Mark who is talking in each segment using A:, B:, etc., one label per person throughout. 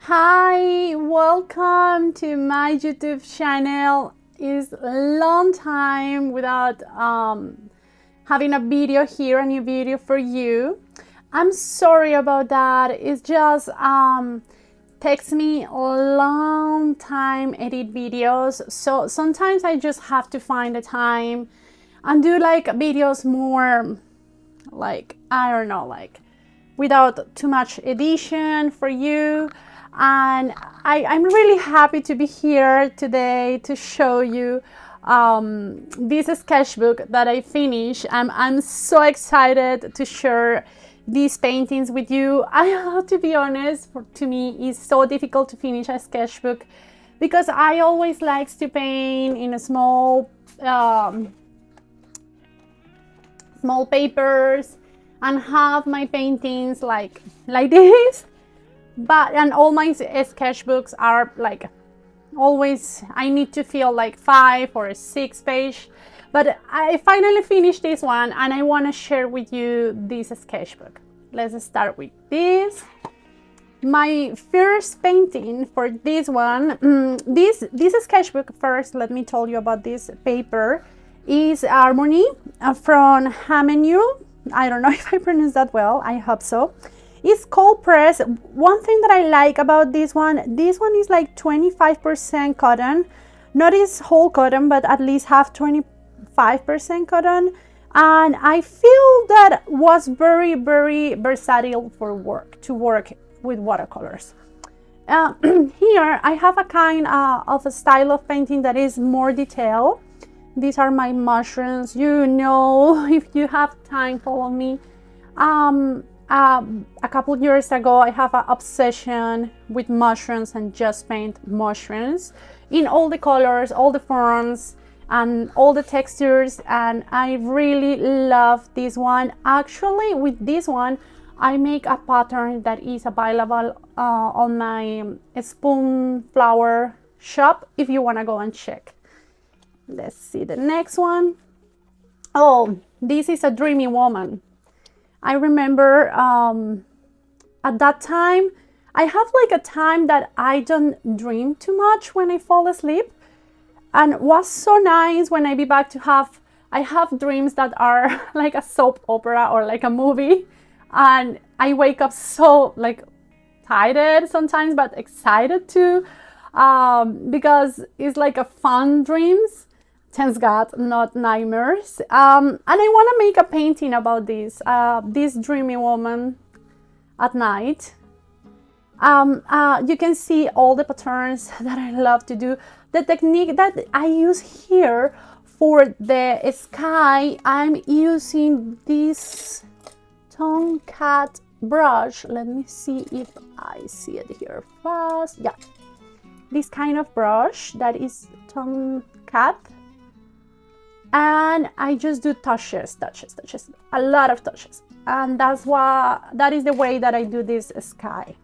A: Hi, welcome to my YouTube channel. It's a long time without having a video here, a new video for you. I'm sorry about that. It's just takes me a long time edit videos, so sometimes I just have to find the time and do like videos more like, I don't know, like without too much edition for you. And I'm really happy to be here today to show you this sketchbook that I finished. I'm so excited to share these paintings with you. I have to be honest, to me it's so difficult to finish a sketchbook because I always like to paint in a small papers and have my paintings like this. And all my sketchbooks are like always, I need to feel like 5 or 6 page. But I finally finished this one and I want to share with you this sketchbook. Let's start with this. My first painting for this one, this sketchbook, first let me tell you about this paper, is Harmony from Hameneu. I don't know if I pronounced that well, I hope so. It's cold press. One thing that I like about this one is like 25% cotton. Not is whole cotton, but at least have 25% cotton. And I feel that was very, very versatile for to work with watercolors. Here I have a kind of a style of painting that is more detailed. These are my mushrooms. You know, if you have time, follow me. A couple years ago, I have an obsession with mushrooms and just paint mushrooms in all the colors, all the forms, and all the textures. And I really love this one. Actually, with this one, I make a pattern that is available on my spoon flower shop if you want to go and check. Let's see the next one. Oh, this is a dreamy woman. I remember at that time, I have like a time that I don't dream too much when I fall asleep. And it was so nice when I be back to I have dreams that are like a soap opera or like a movie. And I wake up so like tired sometimes, but excited too, because it's like a fun dreams. Thanks God, not nightmares. And I want to make a painting about this dreamy woman at night. You can see all the patterns that I love to do. The technique that I use here for the sky, I'm using this Tomcat brush. Let me see if I see it here fast. Yeah, this kind of brush that is Tomcat. And I just do touches, a lot of touches. And that is the way that I do this sky.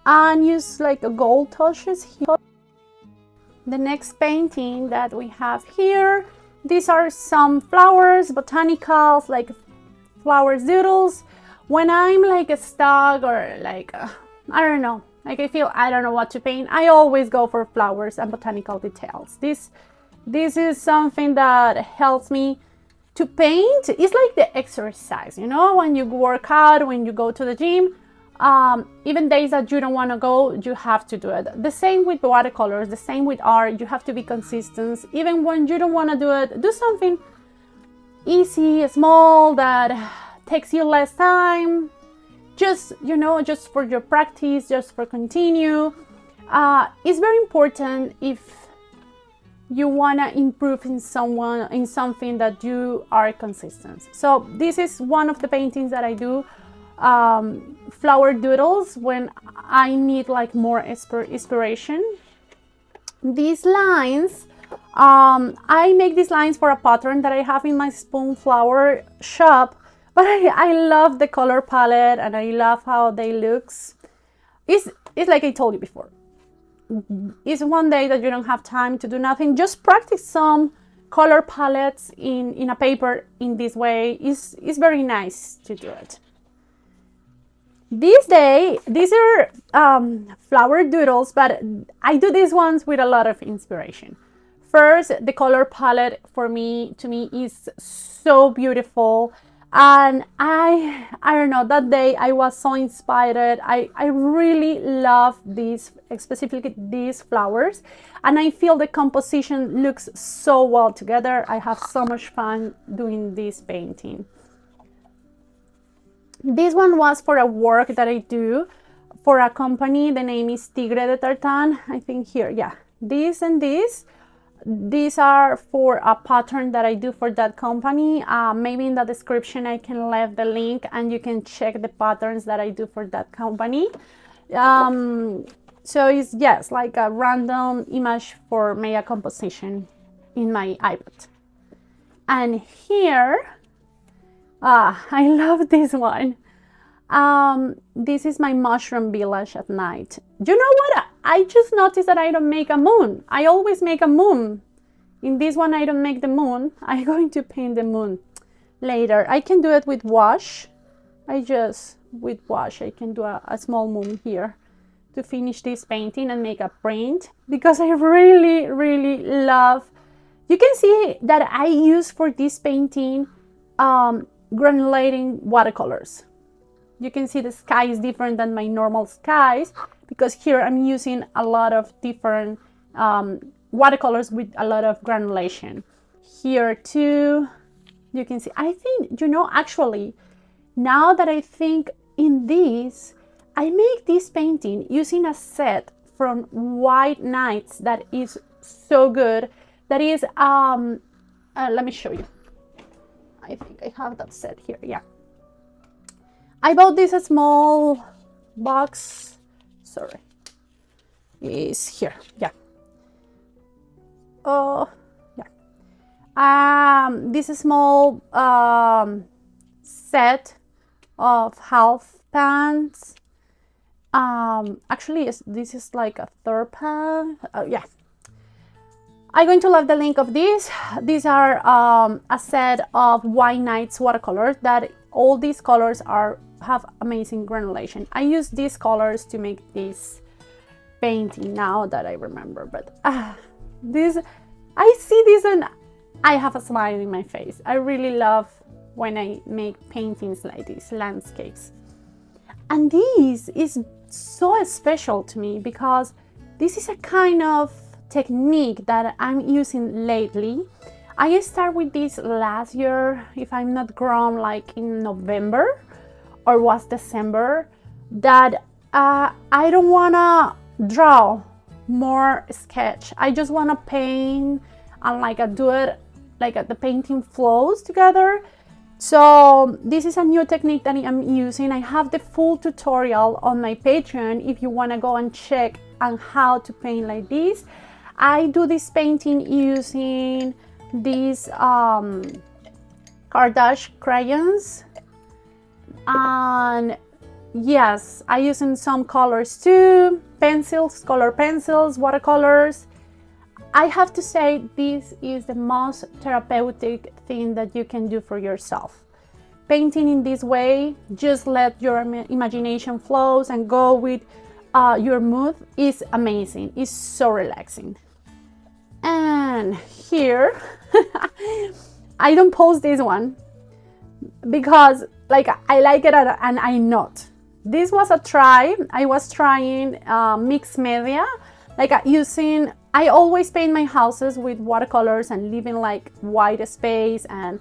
A: And use like a gold touches here. The next painting that we have here, these are some flowers, botanicals, like flowers doodles. When I'm like stuck or like, I don't know, like I feel I don't know what to paint, I always go for flowers and botanical details. This is something that helps me to paint. It's like the exercise, you know, when you work out, when you go to the gym, even days that you don't want to go, you have to do it. The same with watercolors, the same with art, you have to be consistent. Even when you don't want to do it, do something easy, small, that takes you less time. Just, you know, just for your practice, just for continue. It's very important if you want to improve in something that you are consistent. So this is one of the paintings that I do, flower doodles, when I need like more inspiration. These lines, I make these lines for a pattern that I have in my spoon flower shop, but I love the color palette and I love how they looks. It's like I told you before. It's one day that you don't have time to do nothing, just practice some color palettes in a paper in this way. Is very nice to do it. These are flower doodles, but I do these ones with a lot of inspiration. First, the color palette to me is so beautiful. And I don't know, that day I was so inspired. I really love these, specifically these flowers, and I feel the composition looks so well together. I have so much fun doing this painting. This one was for a work that I do for a company. The name is Tigre de Tartan. I think here, yeah, this and this. These are for a pattern that I do for that company. Maybe in the description I can leave the link and you can check the patterns that I do for that company. So it's just like a random image for Maya composition in my iPad. And here, I love this one. This is my mushroom village at night. You know what? I just noticed that I don't make a moon. I always make a moon. In this one, I don't make the moon. I'm going to paint the moon later. I can do it with wash. With wash, I can do a small moon here to finish this painting and make a print, because I really, really love. You can see that I use for this painting granulating watercolors. You can see the sky is different than my normal skies, because here I'm using a lot of different watercolors with a lot of granulation. Here too, you can see, I think, you know, actually, now that I think in this, I make this painting using a set from White Nights that is so good. That is, let me show you. I think I have that set here, yeah. I bought this a small box, sorry, is here, yeah. Oh, yeah. This is small set of half pans. Actually, this is like a third pan, yeah. I'm going to leave the link of these. These are a set of White Nights watercolors that all these colors have amazing granulation. I use these colors to make this painting now that I remember, but this, I see this and I have a smile in my face. I really love when I make paintings like these, landscapes. And this is so special to me because this is a kind of technique that I'm using lately. I started with this last year, if I'm not wrong, like in November or was December, that I don't wanna draw more sketch. I just wanna paint and do it like the painting flows together. So this is a new technique that I'm using. I have the full tutorial on my Patreon if you wanna go and check on how to paint like this. I do this painting using these Kardashian crayons, and yes, I use some colors too, pencils, color pencils, watercolors. I have to say this is the most therapeutic thing that you can do for yourself. Painting in this way, just let your imagination flows and go with your mood, is amazing. It's so relaxing. And here, I don't post this one because I like it and I'm not. This was a try. I was trying mixed media, using, I always paint my houses with watercolors and leaving white space and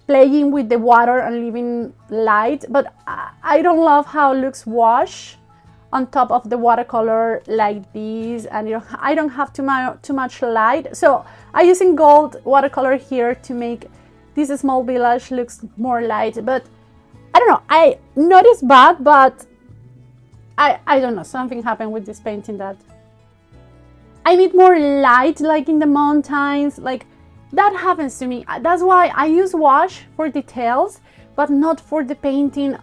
A: playing with the water and leaving light, but I don't love how it looks washed on top of the watercolor like this, and I don't have too much light, so I'm using gold watercolor here to make this small village looks more light. But I don't know, I noticed bad, but I don't know, something happened with this painting that I need more light, like in the mountains, that happens to me. That's why I use wash for details, but not for the painting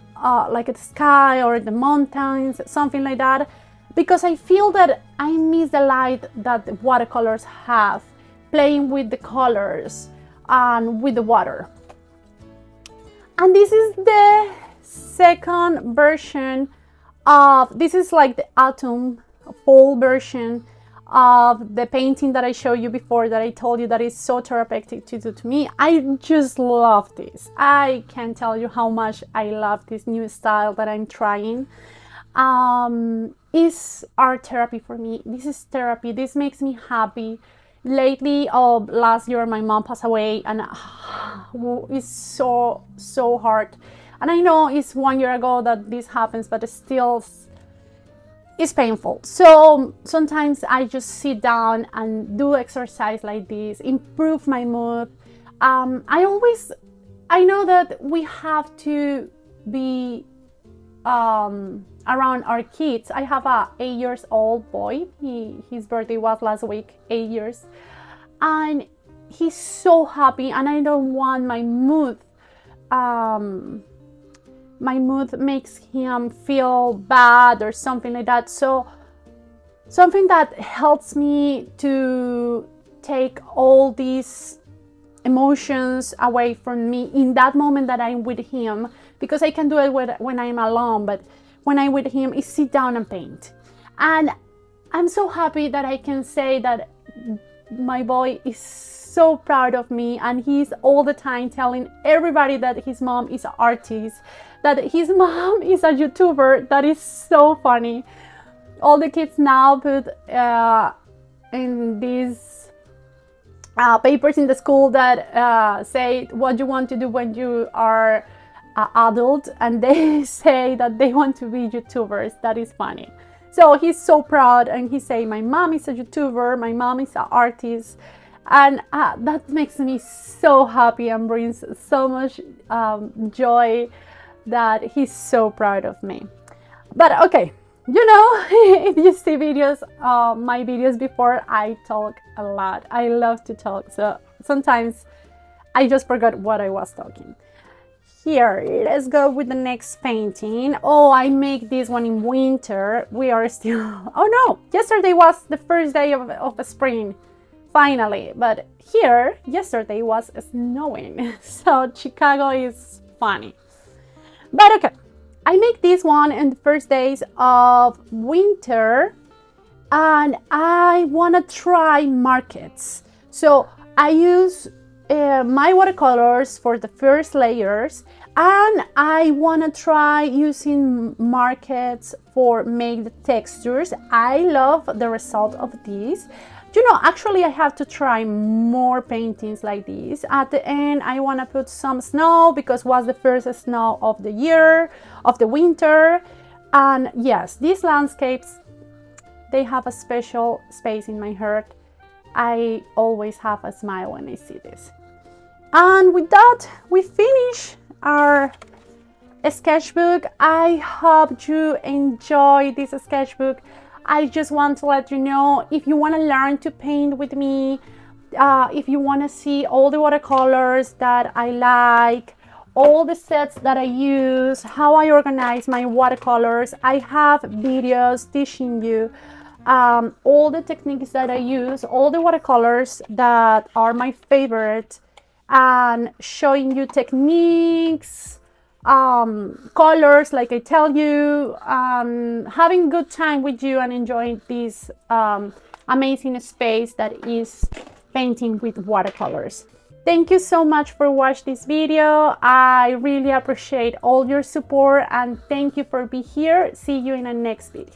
A: like the sky or the mountains, something like that, because I feel that I miss the light that the watercolors have, playing with the colors and with the water. And this is the second version This is like the autumn fall version of the painting that I showed you before, that I told you that is so therapeutic to do to me. I just love this. I can't tell you how much I love this new style that I'm trying. Is art therapy for me. This is therapy. This makes me happy. Lately, last year my mom passed away, and it's so hard. And I know it's 1 year ago that this happens, but still it's painful. So sometimes I just sit down and do exercise like this, improve my mood. I know that we have to be around our kids. I have a 8-year-old boy. His birthday was last week, 8 years, and he's so happy, and I don't want my mood makes him feel bad or something like that. So something that helps me to take all these emotions away from me in that moment that I'm with him, because I can do it when I'm alone, but when I'm with him, is sit down and paint. And I'm so happy that I can say that my boy is so proud of me, and he's all the time telling everybody that his mom is an artist, that his mom is a YouTuber. That is so funny. All the kids now put in these papers in the school that say what you want to do when you are adult, and they say that they want to be YouTubers. That is funny. So he's so proud, and he say, my mom is a YouTuber, my mom is an artist, and that makes me so happy and brings so much joy, that he's so proud of me. But okay, you know, if you see videos, my videos before, I talk a lot. I love to talk, so sometimes I just forgot what I was talking. Here, let's go with the next painting. Oh, I make this one in winter. We are still, oh no, yesterday was the first day of spring, finally. But here, yesterday was snowing, so Chicago is funny. But okay, I make this one in the first days of winter, and I want to try markets. So I use my watercolors for the first layers, and I want to try using markets for make the textures. I love the result of this. You know, actually I have to try more paintings like this. At the end, I want to put some snow, because it was the first snow of the year, of the winter. And yes, these landscapes, they have a special space in my heart. I always have a smile when I see this. And with that, we finish our sketchbook. I hope you enjoy this sketchbook. I just want to let you know, if you want to learn to paint with me, if you want to see all the watercolors that I like, all the sets that I use, how I organize my watercolors, I have videos teaching you all the techniques that I use, all the watercolors that are my favorite, and showing you techniques, colors, like I tell you, having good time with you and enjoying this amazing space that is painting with watercolors. Thank you so much for watching this video. I really appreciate all your support, and thank you for being here. See you in the next video.